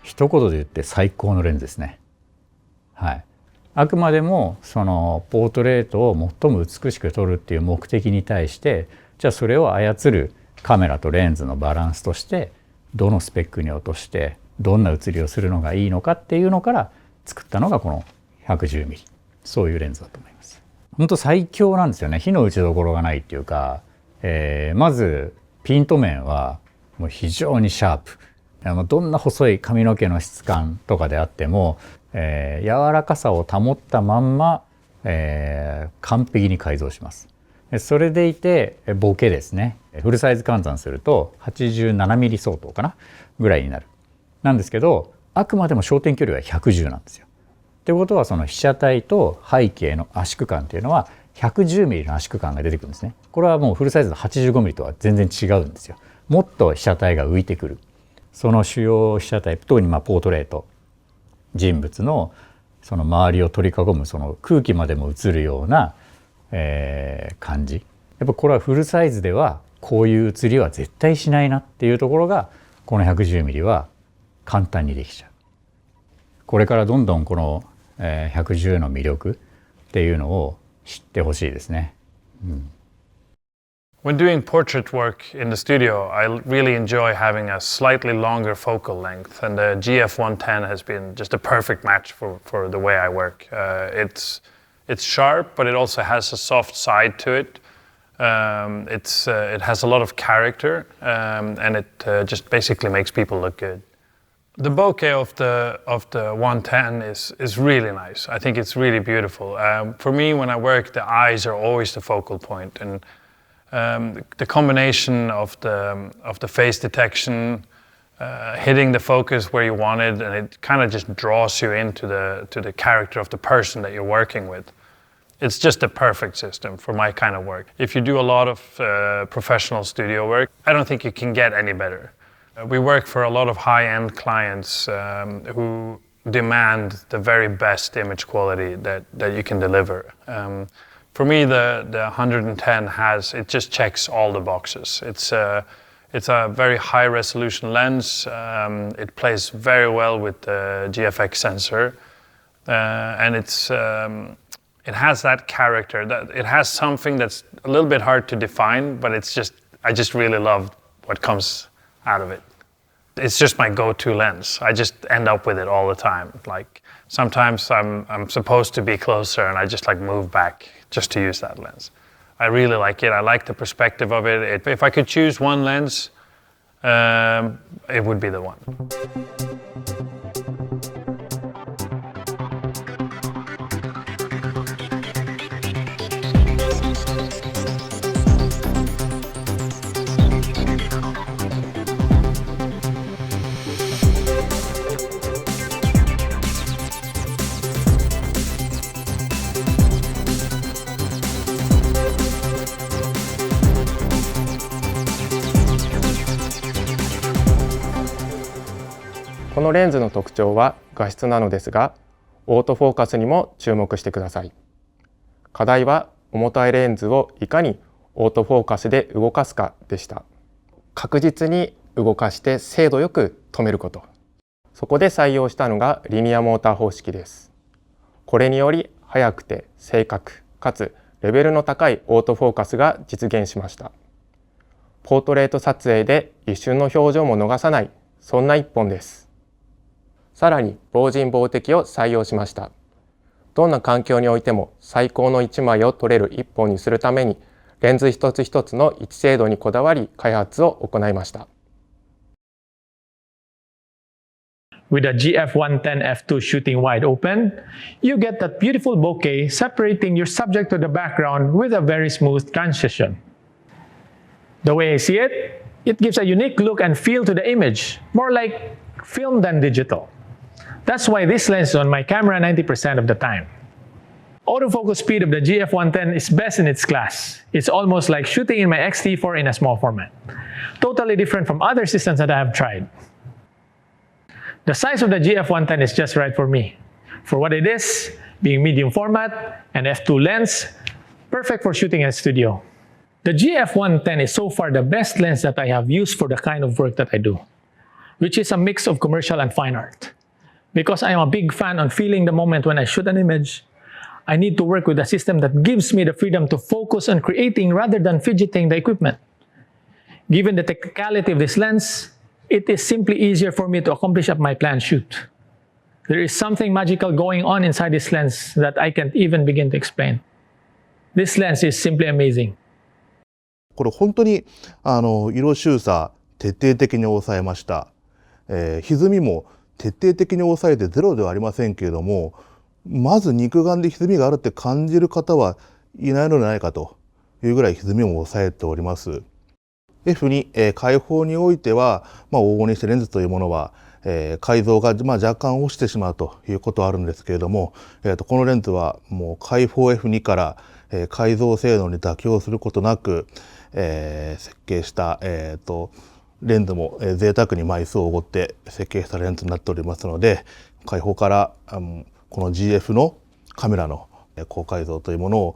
一言で言って最高のレンズですね。はい。あくまでもそのポートレートを最も美しく撮るっていう目的に対して、じゃあそれを操るカメラとレンズのバランスとしてどのスペックに落としてどんな写りをするのがいいのかっていうのから作ったのがこの 110mm、 そういうレンズだと思います。本当最強なんですよね。火の打ちどころがないっていうか、まずピント面はもう非常にシャープ。どんな細い髪の毛の質感とかであっても、柔らかさを保ったまんま、完璧に改造します。それでいてボケですね。フルサイズ換算すると 87mm 相当かなぐらいになる。なんですけど、あくまでも焦点距離は110なんですよ。ってことはその被写体と背景の圧縮感っていうのは 110mm の圧縮感が出てくるんですね。これはもうフルサイズの 85mm とは全然違うんですよ。もっと被写体が浮いてくる。その主要被写体、特にポートレート、人物のその周りを取り囲むその空気までも映るような、感じ。やっぱこれはフルサイズではこういう写りは絶対しないなっていうところがこの 110mm は簡単にできちゃう。これからどんどんこの110の魅力っていうのを知ってほしいですね。When doing portrait work in the studio, I really enjoy having a slightly longer focal length, and the GF110 has been just a perfect match for the way I work. It's sharp, but it also has a soft side to it. It has a lot of character, and it just basically makes people look good. The bokeh of the 110 is really nice. I think it's really beautiful. For me, when I work, the eyes are always the focal point, and the combination of the face detection, hitting the focus where you want it, and it kind of just draws you into the character of the person that you're working with. It's just a perfect system for my kind of work. If you do a lot of professional studio work, I don't think you can get any better. We work for a lot of high-end clients who demand the very best image quality that you can deliver. For me, the 110 it just checks all the boxes. It's a very high resolution lens. It plays very well with the GFX sensor, and it has that character. That it has something that's a little bit hard to define, but I just really love what comes out of it. It's just my go-to lens. I just end up with it all the time. Like sometimes I'm supposed to be closer, and I just move back just to use that lens. I really like it. I like the perspective of it. If I could choose one lens, it would be the one. This このレンズの特徴は画質なのですが、オートフォーカスにも注目してください。課題は重たいレンズをいかにオートフォーカスで動かすかでした。確実に動かして精度よく止めること。そこで採用したのがリニアモーター方式です。これにより速くて正確かつレベルの高いオートフォーカスが実現しました。ポートレート撮影で一瞬の表情も逃さない、そんな一本です。さらに防塵防滴を採用しました。どんな環境においても最高の一枚を撮れる一本にするために、レンズ一つ一つの位置精度にこだわり開発を行いました。With a GF110mmF2 shooting wide open, you get that beautiful bokeh separating your subject to the background with a very smooth transition. The way I see it, it gives a unique look and feel to the image, more like film than digital. That's why this lens is on my camera 90% of the time. Autofocus speed of the GF110 is best in its class. It's almost like shooting in my X-T4 in a small format. Totally different from other systems that I have tried. The size of the GF110 is just right for me. For what it is, being medium format and f2 lens, perfect for shooting in a studio. The GF110 is so far the best lens that I have used for the kind of work that I do, which is a mix of commercial and fine art. Because I am a big fan on feeling the moment when I shoot an image, I need to work with a system that gives me the freedom to focus on creating rather than fidgeting the equipment. Given the technicality of this lens, it is simply easier for me to accomplish my planned shoot. There is something magical going on inside this lens that I can't even begin to explain. This lens is simply amazing. これ本当に色収差徹底的に抑えました。歪みも徹底的に抑えてゼロではありませんけれども、まず肉眼で歪みがあるって感じる方はいないのではないかというぐらい歪みも抑えております。F2、開放においては、黄金にしてレンズというものは、解像が、若干落ちてしまうということはあるんですけれども、このレンズはもう開放 F2 から、解像性能に妥協することなく、設計した、レンズも贅沢に枚数をおごって設計したレンズになっておりますので、開放からこの GF のカメラの高解像というものを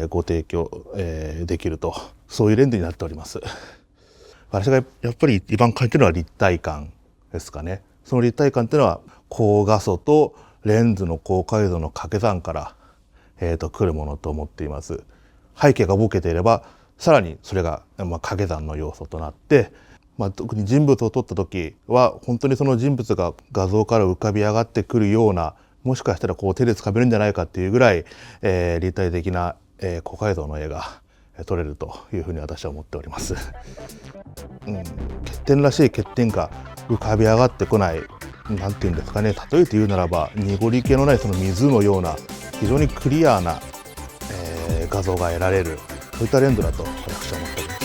ご提供できると、そういうレンズになっております。私がやっぱり一番感じるのは立体感ですかね。その立体感っていうのは高画素とレンズの高解像の掛け算から来るものと思っています。背景がボケていればさらにそれが掛け算の要素となって、特に人物を撮った時は本当にその人物が画像から浮かび上がってくるような、もしかしたらこう手でつかめるんじゃないかっていうぐらい、立体的な、高解像の絵が撮れるというふうに私は思っております。欠点らしい欠点が浮かび上がってこない、なんていうんですかね、例えて言うならば濁り気のないその水のような非常にクリアな、画像が得られる、そういったレンズだと私は思っております。